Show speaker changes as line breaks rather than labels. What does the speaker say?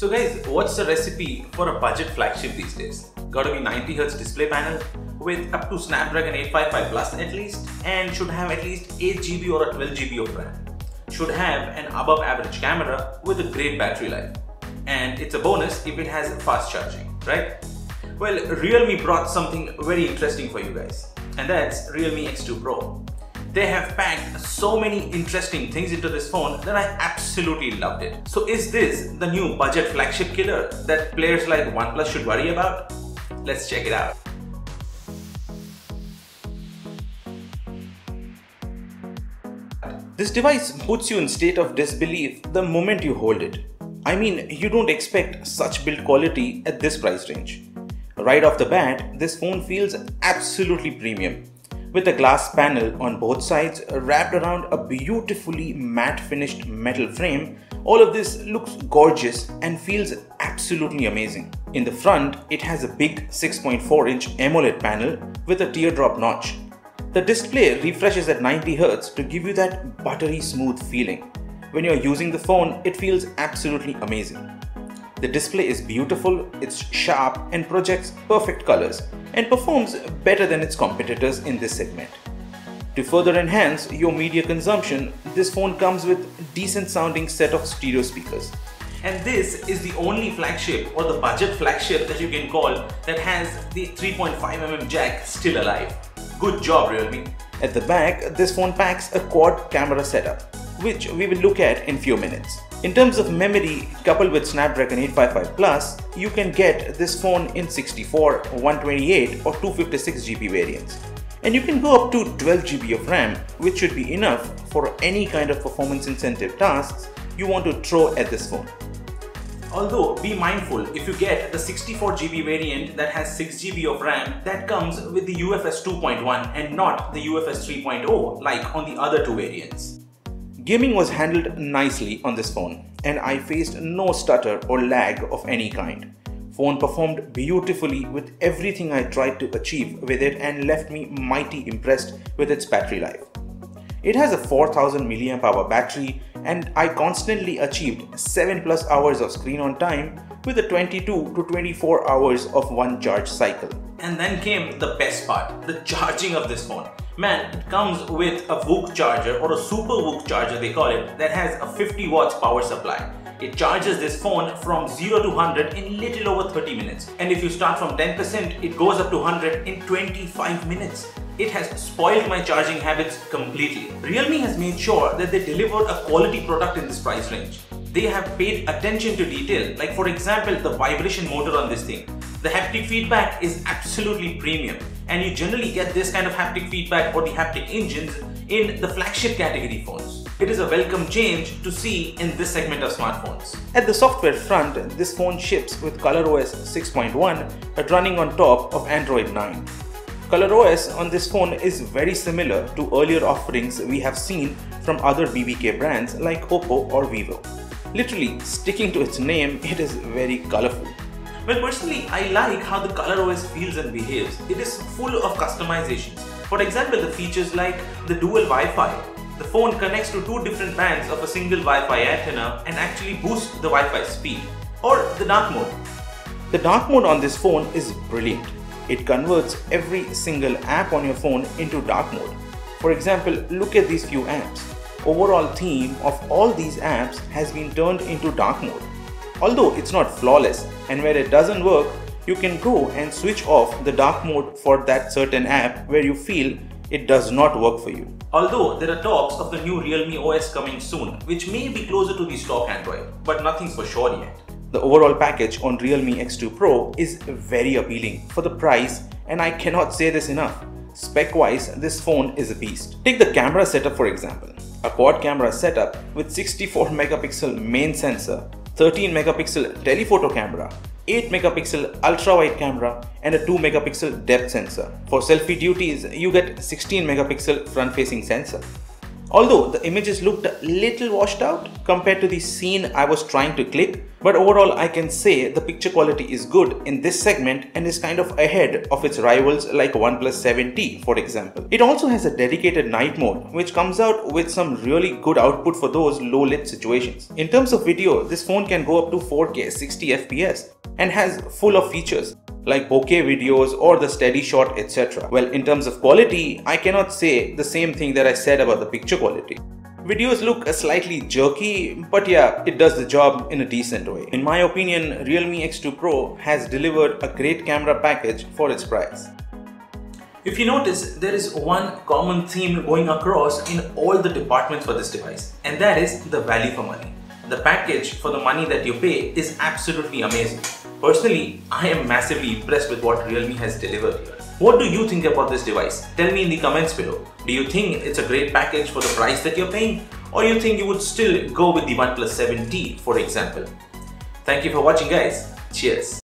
So guys, what's the recipe for a budget flagship these days? Gotta be 90 Hz display panel with up to Snapdragon 855 Plus at least, and should have at least 8GB or a 12GB of RAM. Should have an above average camera with a great battery life. And it's a bonus if it has fast charging, right? Well, Realme brought something very interesting for you guys, and that's Realme X2 Pro. They have packed so many interesting things into this phone that I absolutely loved it. So is this the new budget flagship killer that players like OnePlus should worry about? Let's check it out. This device puts you in state of disbelief the moment you hold it. I mean, you don't expect such build quality at this price range. Right off the bat, this phone feels absolutely premium. With a glass panel on both sides wrapped around a beautifully matte finished metal frame, all of this looks gorgeous and feels absolutely amazing. In the front, it has a big 6.4-inch AMOLED panel with a teardrop notch. The display refreshes at 90 Hz to give you that buttery smooth feeling. When you're using the phone, it feels absolutely amazing. The display is beautiful, it's sharp and projects perfect colors and performs better than its competitors in this segment. To further enhance your media consumption, this phone comes with a decent sounding set of stereo speakers. And this is the only flagship or the budget flagship that you can call that has the 3.5mm jack still alive. Good job, Realme. At the back, this phone packs a quad camera setup, which we will look at in few minutes. In terms of memory, coupled with Snapdragon 855 Plus, you can get this phone in 64, 128 or 256GB variants. And you can go up to 12GB of RAM, which should be enough for any kind of performance incentive tasks you want to throw at this phone. Although, be mindful if you get the 64GB variant that has 6GB of RAM that comes with the UFS 2.1 and not the UFS 3.0 like on the other two variants. Gaming was handled nicely on this phone and I faced no stutter or lag of any kind. Phone performed beautifully with everything I tried to achieve with it and left me mighty impressed with its battery life. It has a 4000 mAh battery and I constantly achieved 7+ hours of screen on time with a 22 to 24 hours of one charge cycle. And then came the best part, the charging of this phone. Man, it comes with a VOOC charger or a super VOOC charger they call it that has a 50 watts power supply. It charges this phone from 0 to 100 in little over 30 minutes. And if you start from 10%, it goes up to 100 in 25 minutes. It has spoiled my charging habits completely. Realme has made sure that they delivered a quality product in this price range. They have paid attention to detail, like for example the vibration motor on this thing. The haptic feedback is absolutely premium and you generally get this kind of haptic feedback or the haptic engines in the flagship category phones. It is a welcome change to see in this segment of smartphones. At the software front, this phone ships with ColorOS 6.1 running on top of Android 9. ColorOS on this phone is very similar to earlier offerings we have seen from other BBK brands like Oppo or Vivo. Literally sticking to its name, it is very colorful. Well, personally, I like how the ColorOS feels and behaves. It is full of customizations. For example, the features like the dual Wi-Fi. The phone connects to two different bands of a single Wi-Fi antenna and actually boosts the Wi-Fi speed. Or the dark mode. The dark mode on this phone is brilliant. It converts every single app on your phone into dark mode. For example, look at these few apps. Overall theme of all these apps has been turned into dark mode. Although it's not flawless and where it doesn't work, you can go and switch off the dark mode for that certain app where you feel it does not work for you. Although there are talks of the new Realme OS coming soon, which may be closer to the stock Android, but nothing's for sure yet. The overall package on Realme X2 Pro is very appealing for the price and I cannot say this enough. Spec-wise, this phone is a beast. Take the camera setup for example. A quad camera setup with 64 megapixel main sensor, 13 megapixel telephoto camera, 8 megapixel ultra-wide camera and a 2 megapixel depth sensor. For selfie duties, you get 16 megapixel front-facing sensor. Although the images looked a little washed out compared to the scene I was trying to click, but overall I can say the picture quality is good in this segment and is kind of ahead of its rivals like OnePlus 7T for example. It also has a dedicated night mode which comes out with some really good output for those low lit situations. In terms of video, this phone can go up to 4K 60 FPS and has full of features like bokeh videos or the steady shot, etc. Well, in terms of quality, I cannot say the same thing that I said about the picture quality. Videos look slightly jerky, but yeah, it does the job in a decent way. In my opinion, Realme X2 Pro has delivered a great camera package for its price. If you notice, there is one common theme going across in all the departments for this device, and that is the value for money. The package for the money that you pay is absolutely amazing. Personally, I am massively impressed with what Realme has delivered here. What do you think about this device? Tell me in the comments below. Do you think it's a great package for the price that you're paying? Or you think you would still go with the OnePlus 7T, for example? Thank you for watching guys. Cheers.